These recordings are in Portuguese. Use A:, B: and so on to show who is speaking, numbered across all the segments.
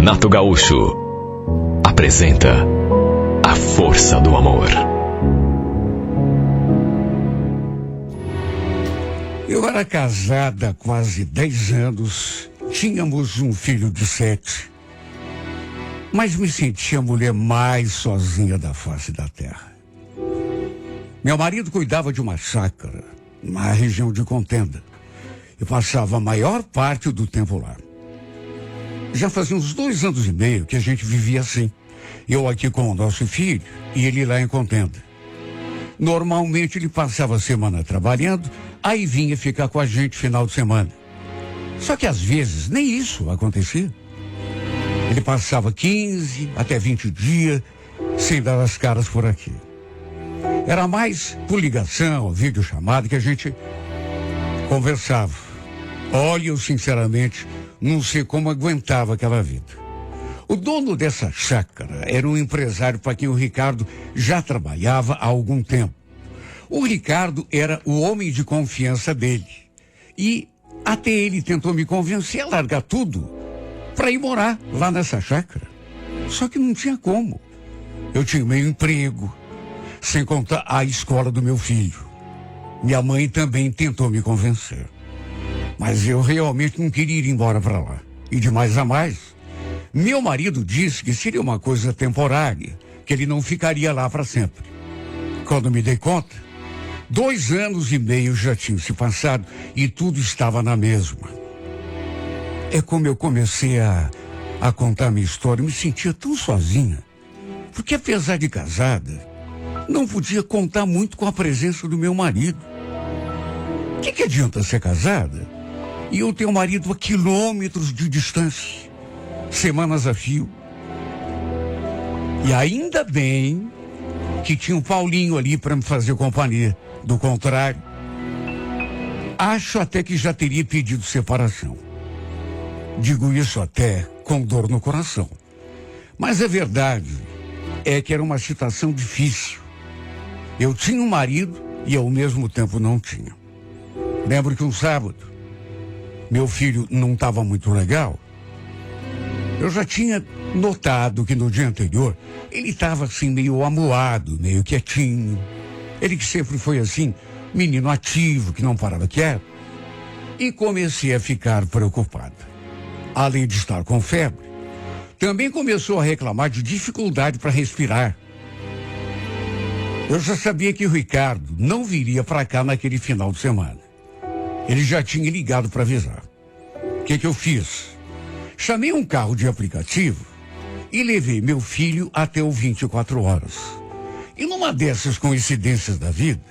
A: Renato Gaúcho apresenta A Força do Amor.
B: Eu era casada há quase 10 anos, tínhamos um filho de 7, mas me sentia a mulher mais sozinha da face da terra. Meu marido cuidava de uma chácara na região de Contenda e passava a maior parte do tempo lá. Já fazia uns 2 anos e meio que a gente vivia assim. Eu aqui com o nosso filho e ele lá em Contenda. Normalmente ele passava a semana trabalhando, aí vinha ficar com a gente final de semana. Só que às vezes nem isso acontecia. Ele passava 15 até 20 dias sem dar as caras por aqui. Era mais por ligação, videochamada que a gente conversava. Olha, eu sinceramente não sei como aguentava aquela vida. O dono dessa chácara era um empresário para quem o Ricardo já trabalhava há algum tempo. O Ricardo era o homem de confiança dele. E até ele tentou me convencer a largar tudo para ir morar lá nessa chácara. Só que não tinha como. Eu tinha meu emprego, sem contar a escola do meu filho. Minha mãe também tentou me convencer. Mas eu realmente não queria ir embora para lá. E de mais a mais, meu marido disse que seria uma coisa temporária, que ele não ficaria lá para sempre. Quando me dei conta, 2 anos e meio já tinham se passado e tudo estava na mesma. É como eu comecei a contar minha história, eu me sentia tão sozinha. Porque apesar de casada, não podia contar muito com a presença do meu marido. O que adianta ser casada e eu ter um marido a quilômetros de distância, semanas a fio? E ainda bem que tinha um Paulinho ali para me fazer companhia. Do contrário, acho até que já teria pedido separação. Digo isso até com dor no coração. Mas a verdade é que era uma situação difícil. Eu tinha um marido e ao mesmo tempo não tinha. Lembro que um sábado, meu filho não estava muito legal. Eu já tinha notado que no dia anterior ele estava assim meio amuado, meio quietinho. Ele que sempre foi assim, menino ativo, que não parava quieto. E comecei a ficar preocupado. Além de estar com febre, também começou a reclamar de dificuldade para respirar. Eu já sabia que o Ricardo não viria para cá naquele final de semana. Ele já tinha ligado para avisar. O que eu fiz? Chamei um carro de aplicativo e levei meu filho até o 24 horas. E numa dessas coincidências da vida,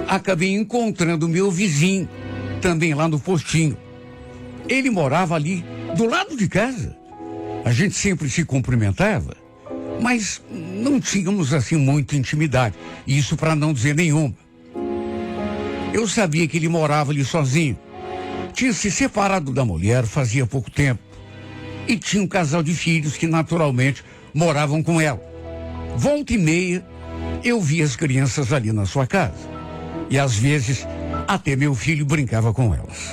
B: acabei encontrando meu vizinho, também lá no postinho. Ele morava ali do lado de casa. A gente sempre se cumprimentava, mas não tínhamos assim muita intimidade. Isso para não dizer nenhuma. Eu sabia que ele morava ali sozinho. Tinha se separado da mulher fazia pouco tempo. E tinha um casal de filhos que naturalmente moravam com ela. Volta e meia, eu via as crianças ali na sua casa. E às vezes, até meu filho brincava com elas.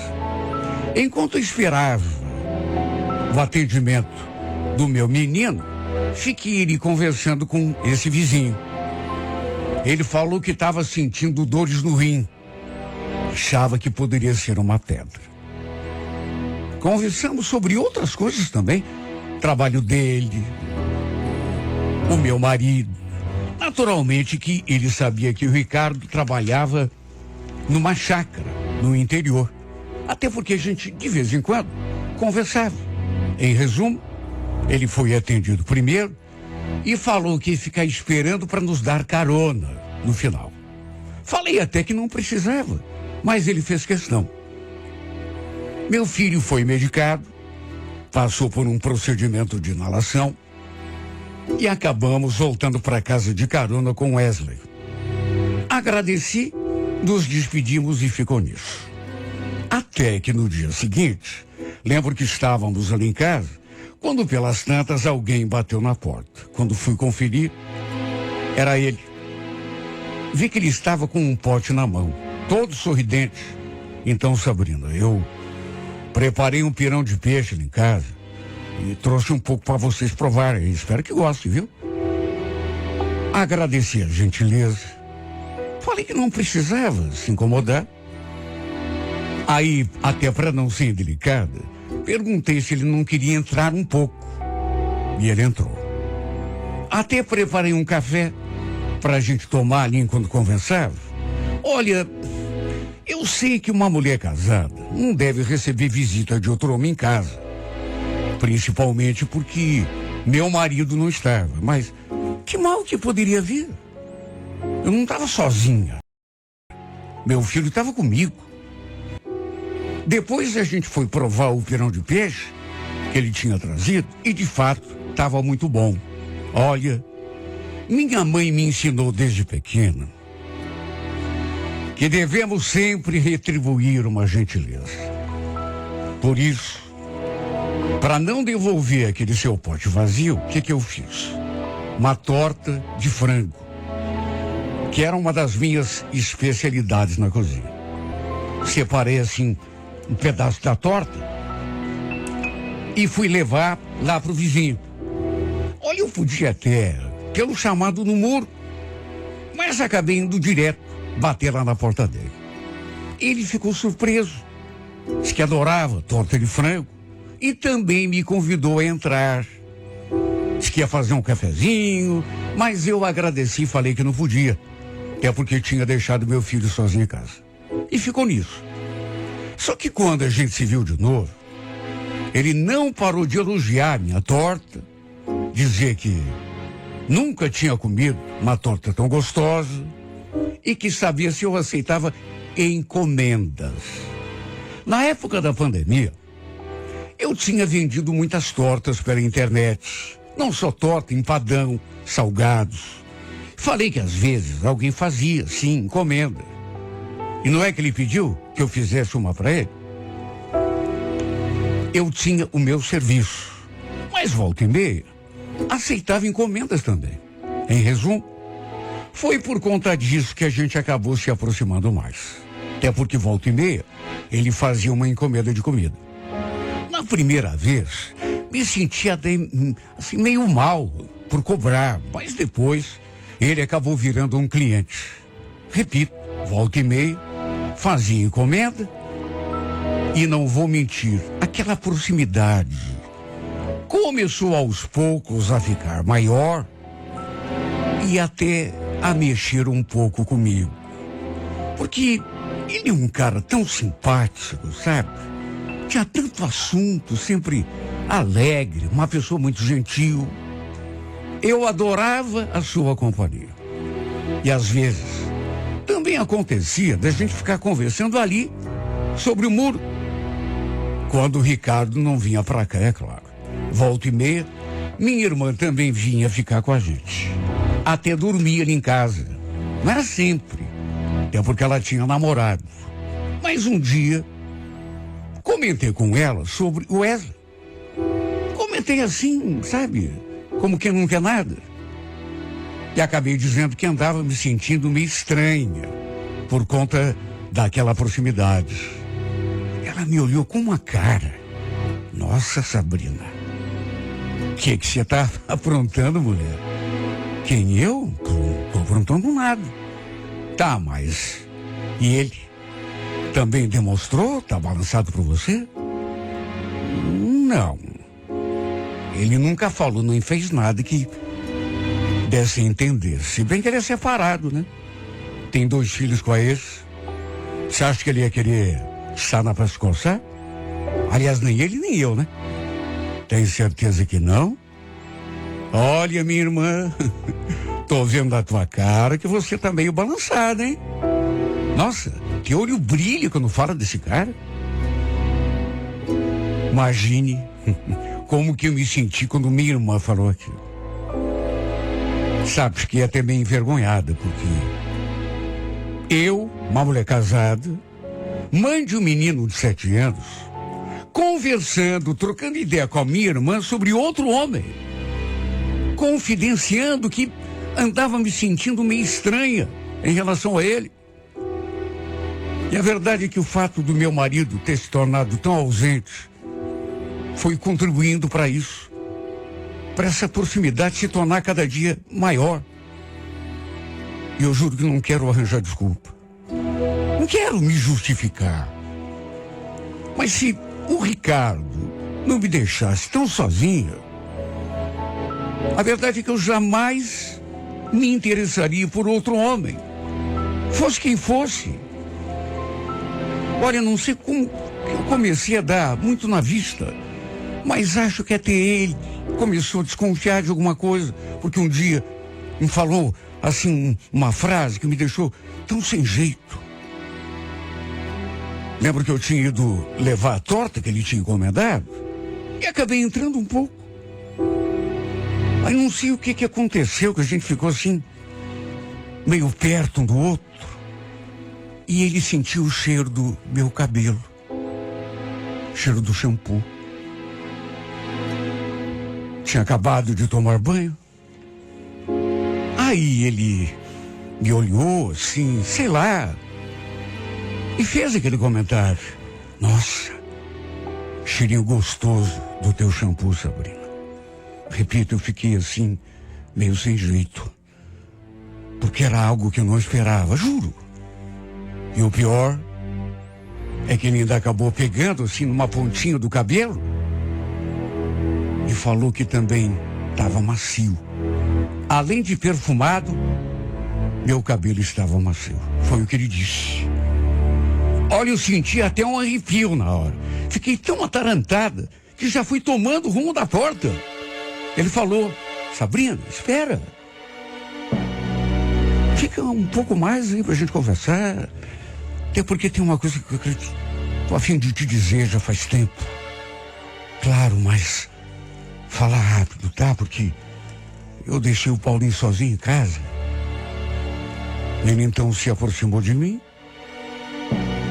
B: Enquanto eu esperava o atendimento do meu menino, fiquei ali conversando com esse vizinho. Ele falou que estava sentindo dores no rim. Achava que poderia ser uma pedra. Conversamos sobre outras coisas também. Trabalho dele, o meu marido. Naturalmente que ele sabia que o Ricardo trabalhava numa chácara no interior. Até porque a gente, de vez em quando, conversava. Em resumo, ele foi atendido primeiro e falou que ia ficar esperando para nos dar carona no final. Falei até que não precisava, mas ele fez questão. Meu filho foi medicado, passou por um procedimento de inalação e acabamos voltando para casa de carona com Wesley. Agradeci, nos despedimos e ficou nisso. Até que no dia seguinte, lembro que estávamos ali em casa, quando pelas tantas alguém bateu na porta. Quando fui conferir, era ele. Vi que ele estava com um pote na mão, todo sorridente. Então, Sabrina, eu preparei um pirão de peixe lá em casa E trouxe um pouco para vocês provarem. Espero que gostem, viu? Agradeci a gentileza. Falei que não precisava se incomodar. Aí, até para não ser delicada, perguntei se ele não queria entrar um pouco. E ele entrou. Até preparei um café para a gente tomar ali enquanto conversava. Olha, eu sei que uma mulher casada não deve receber visita de outro homem em casa. Principalmente porque meu marido não estava. Mas que mal que poderia vir? Eu não estava sozinha. Meu filho estava comigo. Depois a gente foi provar o pirão de peixe que ele tinha trazido e de fato estava muito bom. Olha, minha mãe me ensinou desde pequena que devemos sempre retribuir uma gentileza. Por isso, para não devolver aquele seu pote vazio, o que eu fiz? Uma torta de frango, que era uma das minhas especialidades na cozinha. Separei assim um pedaço da torta e fui levar lá pro vizinho. Olha, eu podia até pelo chamado no muro, mas acabei indo direto bater lá na porta dele. Ele ficou surpreso, disse que adorava torta de frango e também me convidou a entrar. Disse que ia fazer um cafezinho, mas eu agradeci e falei que não podia, até porque tinha deixado meu filho sozinho em casa. E ficou nisso. Só que quando a gente se viu de novo, ele não parou de elogiar minha torta, dizer que nunca tinha comido uma torta tão gostosa e que sabia se eu aceitava encomendas. Na época da pandemia, eu tinha vendido muitas tortas pela internet. Não só torta, empadão, salgados. Falei que às vezes alguém fazia, sim, encomenda. E não é que ele pediu que eu fizesse uma para ele? Eu tinha o meu serviço, mas volta e meia aceitava encomendas também. Em resumo, foi por conta disso que a gente acabou se aproximando mais. Até porque volta e meia ele fazia uma encomenda de comida. Na primeira vez, me sentia assim, meio mal por cobrar, mas depois ele acabou virando um cliente. Repito, volta e meia, fazia encomenda e não vou mentir, aquela proximidade começou aos poucos a ficar maior e até a mexer um pouco comigo. Porque ele é um cara tão simpático, sabe? Tinha tanto assunto, sempre alegre, uma pessoa muito gentil. Eu adorava a sua companhia. E às vezes também acontecia da gente ficar conversando ali sobre o muro. Quando o Ricardo não vinha pra cá, é claro. Volta e meia, minha irmã também vinha ficar com a gente. Até dormia ali em casa. Não era sempre, até porque ela tinha namorado. Mas um dia, comentei com ela sobre o Wesley. Comentei assim, sabe, como quem não quer nada. E acabei dizendo que andava me sentindo meio estranha por conta daquela proximidade. Ela me olhou com uma cara. Nossa, Sabrina, o que você está aprontando, mulher? Quem eu? Tô aprontando nada. Tá, mas e ele? Também demonstrou? Tá balançado por você? Não. Ele nunca falou, nem fez nada que desse a entender. Se bem que ele é separado, né? Tem 2 filhos com a ex. Você acha que ele ia querer sanar pra se coçar? Aliás, nem ele nem eu, né? Tem certeza que não? Olha, minha irmã, tô vendo da tua cara que você tá meio balançada, hein? Nossa, que olho brilha quando fala desse cara. Imagine como que eu me senti quando minha irmã falou aquilo. Sabe, fiquei até meio envergonhada, porque eu, uma mulher casada, mãe de um menino de 7 anos, conversando, trocando ideia com a minha irmã sobre outro homem, confidenciando que andava me sentindo meio estranha em relação a ele. E a verdade é que o fato do meu marido ter se tornado tão ausente foi contribuindo para isso, para essa proximidade se tornar cada dia maior. E eu juro que não quero arranjar desculpa. Não quero me justificar. Mas se o Ricardo não me deixasse tão sozinha, a verdade é que eu jamais me interessaria por outro homem, fosse quem fosse. Olha, não sei como eu comecei a dar muito na vista, mas acho que até ele começou a desconfiar de alguma coisa, porque um dia me falou assim uma frase que me deixou tão sem jeito. Lembro que eu tinha ido levar a torta que ele tinha encomendado e acabei entrando um pouco. Aí não sei o que aconteceu, que a gente ficou assim, meio perto um do outro. E ele sentiu o cheiro do meu cabelo, cheiro do shampoo. Tinha acabado de tomar banho. Aí ele me olhou assim, sei lá, e fez aquele comentário: nossa, cheirinho gostoso do teu shampoo, Sabrina. Repito, eu fiquei assim, meio sem jeito, porque era algo que eu não esperava, juro. E o pior é que ele ainda acabou pegando assim numa pontinha do cabelo e falou que também estava macio. Além de perfumado, meu cabelo estava macio. Foi o que ele disse. Olha, eu senti até um arrepio na hora. Fiquei tão atarantada que já fui tomando o rumo da porta. Ele falou: Sabrina, espera. Fica um pouco mais aí pra gente conversar. Até porque tem uma coisa que eu tô a fim de te dizer já faz tempo. Claro, mas fala rápido, tá? Porque eu deixei o Paulinho sozinho em casa. Ele então se aproximou de mim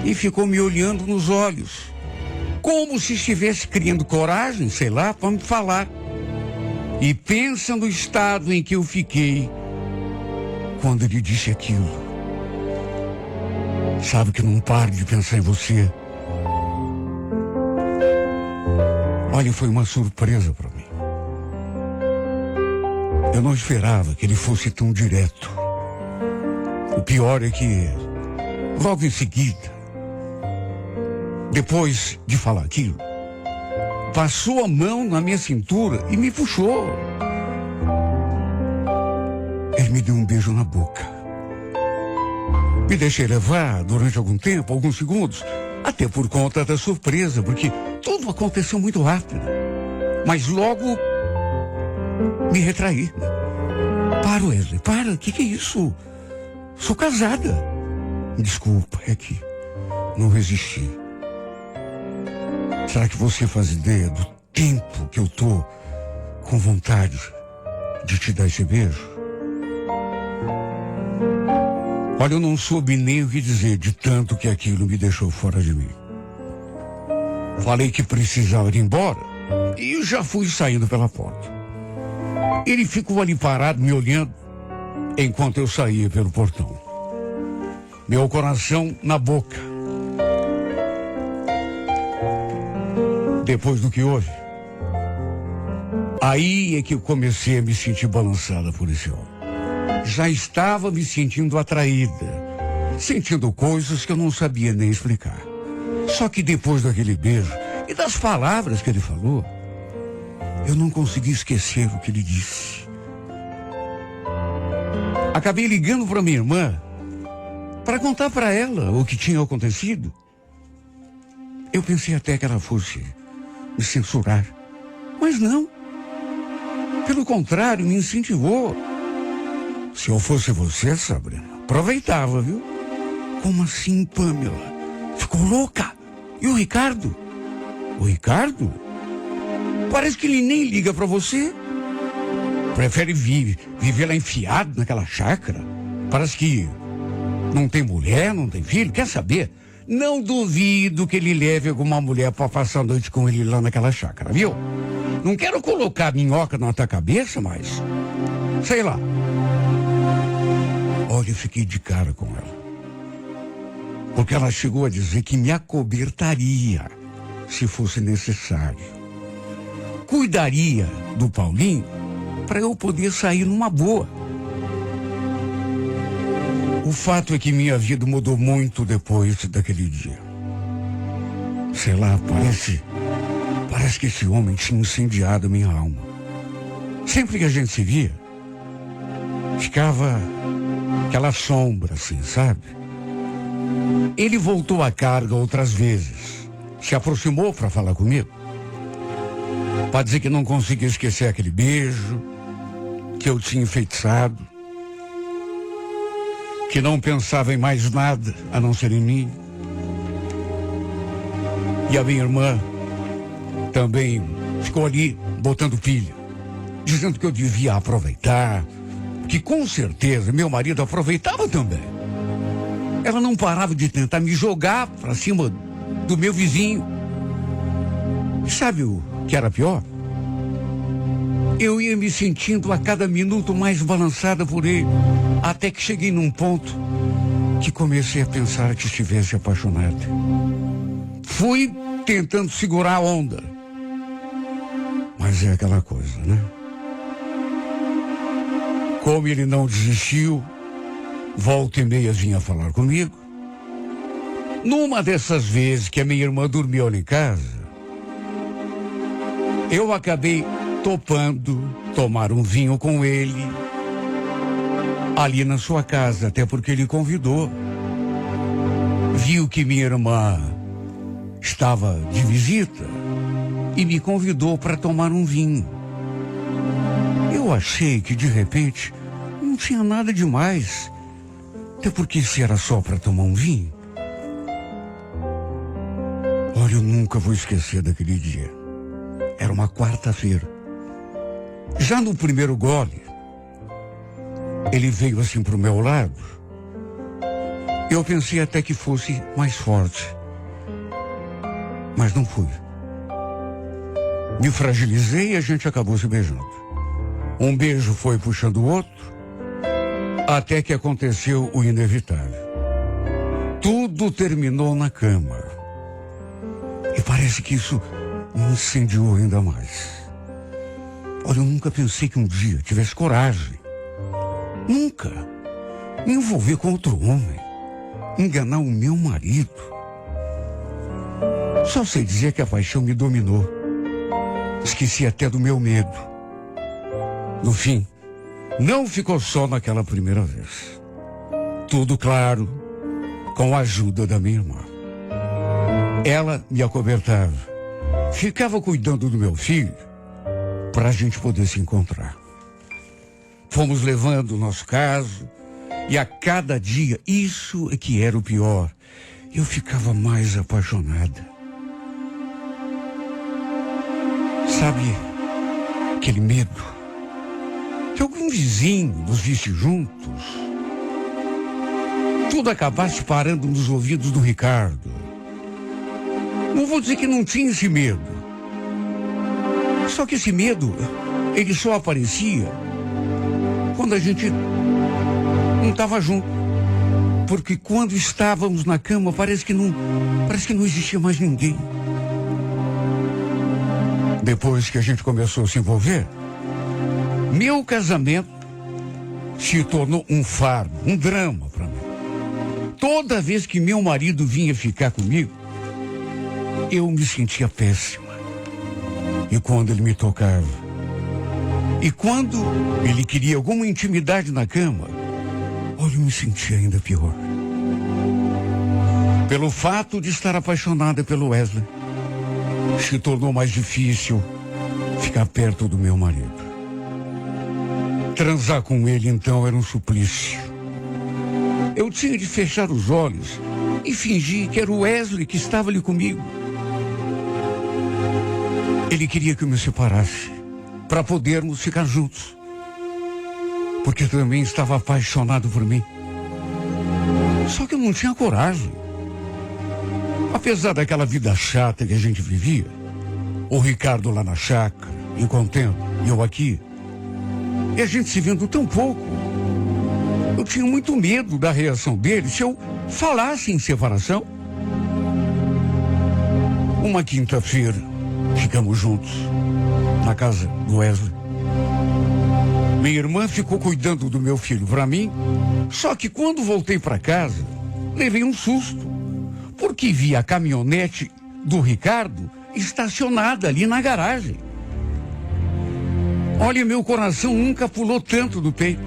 B: e ficou me olhando nos olhos, como se estivesse criando coragem, sei lá, para me falar. E pensa no estado em que eu fiquei quando ele disse aquilo. Sabe que não paro de pensar em você. Olha, foi uma surpresa para mim. Eu não esperava que ele fosse tão direto. O pior é que, logo em seguida, depois de falar aquilo, passou a mão na minha cintura e me puxou. Ele me deu um beijo na boca. Me deixei levar durante algum tempo, alguns segundos, até por conta da surpresa, porque tudo aconteceu muito rápido. Mas logo me retraí. Para, Wesley, para, o que é isso? Sou casada. Desculpa, é que não resisti. Será que você faz ideia do tempo que eu tô com vontade de te dar esse beijo? Olha, eu não soube nem o que dizer de tanto que aquilo me deixou fora de mim. Falei que precisava ir embora e eu já fui saindo pela porta. Ele ficou ali parado me olhando enquanto eu saía pelo portão. Meu coração na boca. Depois do que houve, aí é que eu comecei a me sentir balançada por esse homem. Já estava me sentindo atraída, sentindo coisas que eu não sabia nem explicar. Só que depois daquele beijo e das palavras que ele falou, eu não consegui esquecer o que ele disse. Acabei ligando para minha irmã para contar para ela o que tinha acontecido. Eu pensei até que ela fosse me censurar, mas não. Pelo contrário, me incentivou. Se eu fosse você, Sabrina, aproveitava, viu? Como assim, Pamela? Ficou louca? E o Ricardo? O Ricardo? Parece que ele nem liga pra você. Prefere viver lá enfiado naquela chácara. Parece que não tem mulher, não tem filho. Quer saber? Não duvido que ele leve alguma mulher pra passar a noite com ele lá naquela chácara, viu? Não quero colocar minhoca na tua cabeça, mas... sei lá. Olha, eu fiquei de cara com ela. Porque ela chegou a dizer que me acobertaria se fosse necessário. cuidaria do Paulinho para eu poder sair numa boa. O fato é que minha vida mudou muito depois daquele dia. Sei lá, parece que esse homem tinha incendiado minha alma. Sempre que a gente se via, ficava aquela sombra assim, sabe? Ele voltou à carga outras vezes. Se aproximou para falar comigo. Para dizer que não conseguia esquecer aquele beijo, que eu tinha enfeitiçado, que não pensava em mais nada a não ser em mim. E a minha irmã também ficou ali botando pilha, dizendo que eu devia aproveitar, que com certeza meu marido aproveitava também. Ela não parava de tentar me jogar para cima do meu vizinho. Sabe o que era pior? Eu ia me sentindo a cada minuto mais balançada por ele, até que cheguei num ponto que comecei a pensar que estivesse apaixonada. Fui tentando segurar a onda, mas é aquela coisa, né? Como ele não desistiu, volta e meia vinha falar comigo. Numa dessas vezes que a minha irmã dormiu lá em casa, eu acabei topando tomar um vinho com ele ali na sua casa, até porque ele convidou. Viu que minha irmã estava de visita e me convidou para tomar um vinho. Eu achei que de repente não tinha nada demais, até porque se era só para tomar um vinho. Olha, eu nunca vou esquecer daquele dia. Era uma quarta-feira. Já no primeiro gole, ele veio assim pro meu lado. Eu pensei até que fosse mais forte, mas não fui. Me fragilizei e a gente acabou se beijando. Um beijo foi puxando o outro, até que aconteceu o inevitável. Tudo terminou na cama. E parece que isso me incendiou ainda mais. Olha, eu nunca pensei que um dia tivesse coragem. Nunca. Me envolver com outro homem. Enganar o meu marido. Só sei dizer que a paixão me dominou. Esqueci até do meu medo. No fim, não ficou só naquela primeira vez. Tudo claro, com a ajuda da minha irmã. Ela me acobertava. Ficava cuidando do meu filho para a gente poder se encontrar. Fomos levando o nosso caso e a cada dia, isso é que era o pior, eu ficava mais apaixonada. Sabe, aquele medo que algum vizinho nos visse juntos, tudo acabasse parando nos ouvidos do Ricardo. Não vou dizer que não tinha esse medo. Só que esse medo, ele só aparecia quando a gente não estava junto. Porque quando estávamos na cama, parece que não existia mais ninguém. Depois que a gente começou a se envolver, meu casamento se tornou um fardo, um drama para mim. Toda vez que meu marido vinha ficar comigo, eu me sentia péssima. E quando ele me tocava, e quando ele queria alguma intimidade na cama, olha, eu me sentia ainda pior. Pelo fato de estar apaixonada pelo Wesley, se tornou mais difícil ficar perto do meu marido. Transar com ele, então, era um suplício. Eu tinha de fechar os olhos e fingir que era o Wesley que estava ali comigo. Ele queria que eu me separasse para podermos ficar juntos, porque também estava apaixonado por mim. Só que eu não tinha coragem. Apesar daquela vida chata que a gente vivia, o Ricardo lá na chácara, em Contento, e eu aqui, e a gente se vendo tão pouco, eu tinha muito medo da reação dele se eu falasse em separação. Uma quinta-feira, ficamos juntos, na casa do Wesley. Minha irmã ficou cuidando do meu filho para mim, só que quando voltei para casa, levei um susto, porque vi a caminhonete do Ricardo estacionada ali na garagem. Olha, meu coração nunca pulou tanto do peito.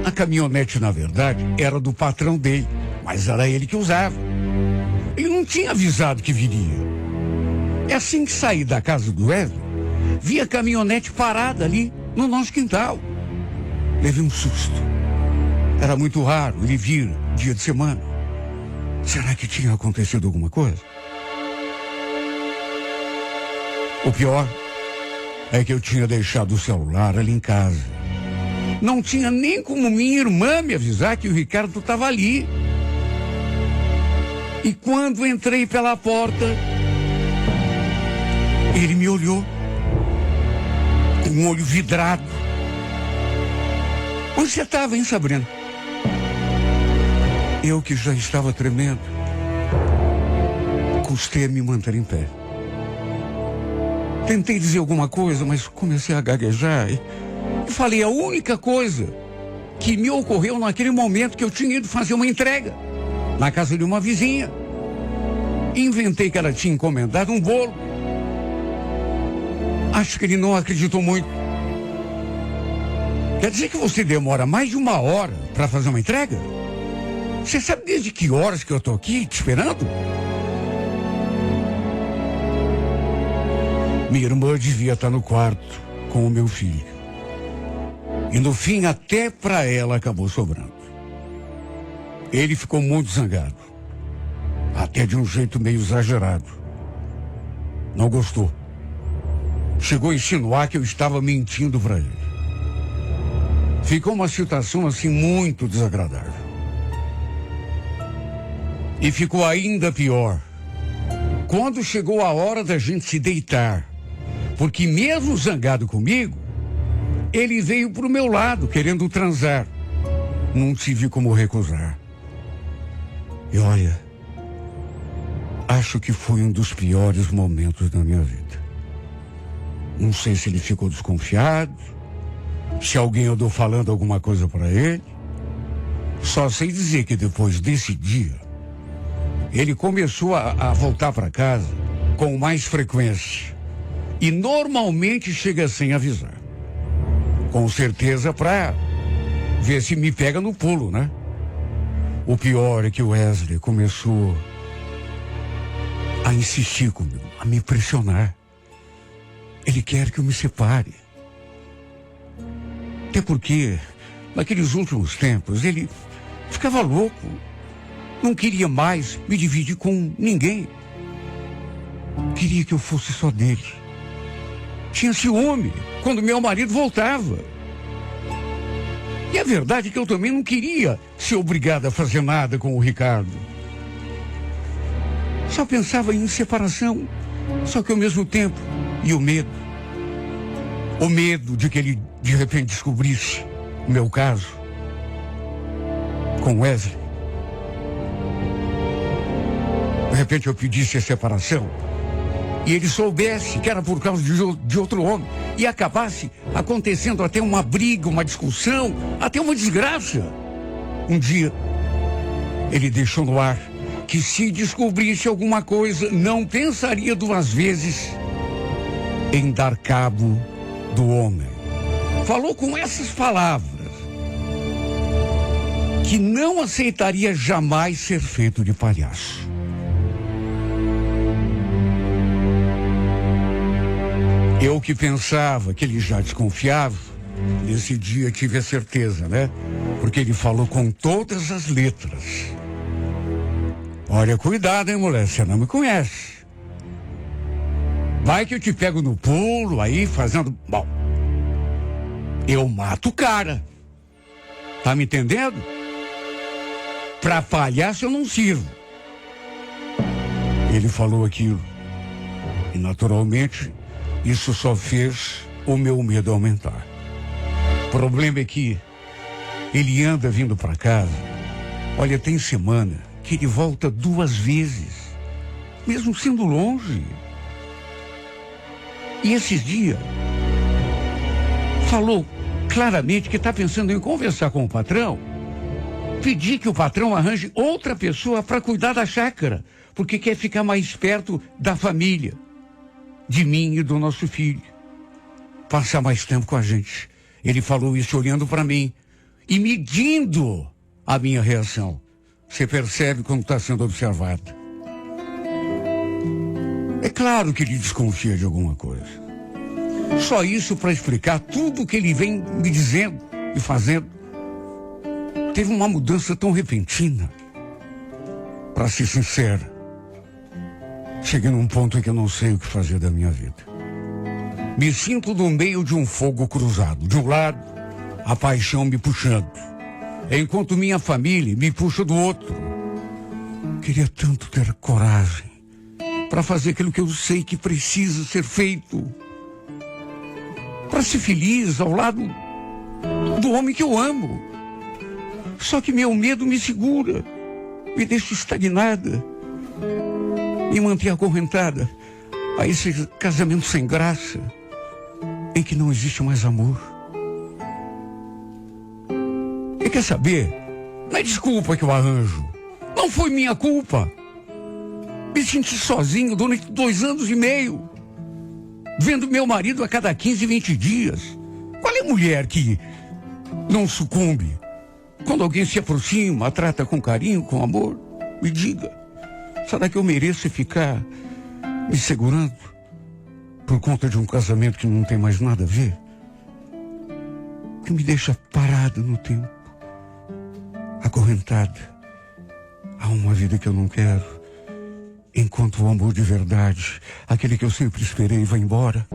B: A caminhonete, na verdade, era do patrão dele, mas era ele que usava. Ele não tinha avisado que viria. É assim que saí da casa do Wesley, vi a caminhonete parada ali no nosso quintal. Levei um susto. Era muito raro ele vir dia de semana. Será que tinha acontecido alguma coisa? O pior é que eu tinha deixado o celular ali em casa. Não tinha nem como minha irmã me avisar que o Ricardo estava ali. E quando entrei pela porta, ele me olhou com um olho vidrado. Onde você estava, hein, Sabrina? Eu, que já estava tremendo, custei a me manter em pé. Tentei dizer alguma coisa, mas comecei a gaguejar e falei a única coisa que me ocorreu naquele momento, que eu tinha ido fazer uma entrega na casa de uma vizinha. Inventei que ela tinha encomendado um bolo. Acho que ele não acreditou muito. Quer dizer que você demora mais de 1 hora para fazer uma entrega? Você sabe desde que horas que eu estou aqui te esperando? Minha irmã devia estar no quarto com o meu filho. E no fim, até para ela acabou sobrando. Ele ficou muito zangado. Até de um jeito meio exagerado. Não gostou. Chegou a insinuar que eu estava mentindo para ele. Ficou uma situação assim muito desagradável. E ficou ainda pior quando chegou a hora da gente se deitar. Porque mesmo zangado comigo, ele veio pro meu lado querendo transar. Não tive como recusar. E olha, acho que foi um dos piores momentos da minha vida. Não sei se ele ficou desconfiado, se alguém andou falando alguma coisa para ele. Só sei dizer que depois desse dia, ele começou a voltar para casa com mais frequência. E normalmente chega sem avisar. Com certeza para ver se me pega no pulo, né? O pior é que o Wesley começou a insistir comigo, a me pressionar. Ele quer que eu me separe. Até porque, naqueles últimos tempos, ele ficava louco. Não queria mais me dividir com ninguém. Queria que eu fosse só dele. Tinha ciúme quando meu marido voltava. E a verdade é que eu também não queria ser obrigada a fazer nada com o Ricardo. Só pensava em separação. Só que ao mesmo tempo, e o medo. O medo de que ele de repente descobrisse o meu caso com Wesley. De repente eu pedisse a separação e ele soubesse que era por causa de outro homem e acabasse acontecendo até uma briga, uma discussão, até uma desgraça. Um dia, ele deixou no ar que se descobrisse alguma coisa, não pensaria 2 vezes em dar cabo do homem. Falou com essas palavras que não aceitaria jamais ser feito de palhaço. Eu que pensava que ele já desconfiava, nesse dia tive a certeza, né? Porque ele falou com todas as letras. Olha, cuidado, hein, mulher, você não me conhece. Vai que eu te pego no pulo aí, fazendo... Bom, eu mato o cara. Tá me entendendo? Pra palhaço eu não sirvo. Ele falou aquilo. E naturalmente... isso só fez o meu medo aumentar. O problema é que ele anda vindo para casa. Olha, tem semana que ele volta 2 vezes, mesmo sendo longe. E esses dias falou claramente que está pensando em conversar com o patrão, pedir que o patrão arranje outra pessoa para cuidar da chácara, porque quer ficar mais perto da família, de mim e do nosso filho. Passar mais tempo com a gente. Ele falou isso olhando para mim e medindo a minha reação. Você percebe como está sendo observado. É claro que ele desconfia de alguma coisa. Só isso para explicar tudo o que ele vem me dizendo e fazendo. Teve uma mudança tão repentina. Para ser sincero, cheguei num ponto em que eu não sei o que fazer da minha vida. Me sinto no meio de um fogo cruzado. De um lado, a paixão me puxando, enquanto minha família me puxa do outro. Queria tanto ter coragem para fazer aquilo que eu sei que precisa ser feito, para ser feliz ao lado do homem que eu amo. Só que meu medo me segura, me deixa estagnada, me mantém acorrentada a esse casamento sem graça, em que não existe mais amor. E quer saber? Não é desculpa que eu arranjo. Não foi minha culpa. Me senti sozinho durante 2 anos e meio, vendo meu marido a cada 15, 20 dias. Qual é a mulher que não sucumbe quando alguém se aproxima, a trata com carinho, com amor? Me diga, será que eu mereço ficar me segurando por conta de um casamento que não tem mais nada a ver? Que me deixa parado no tempo, acorrentada a uma vida que eu não quero, enquanto o amor de verdade, aquele que eu sempre esperei, vai embora.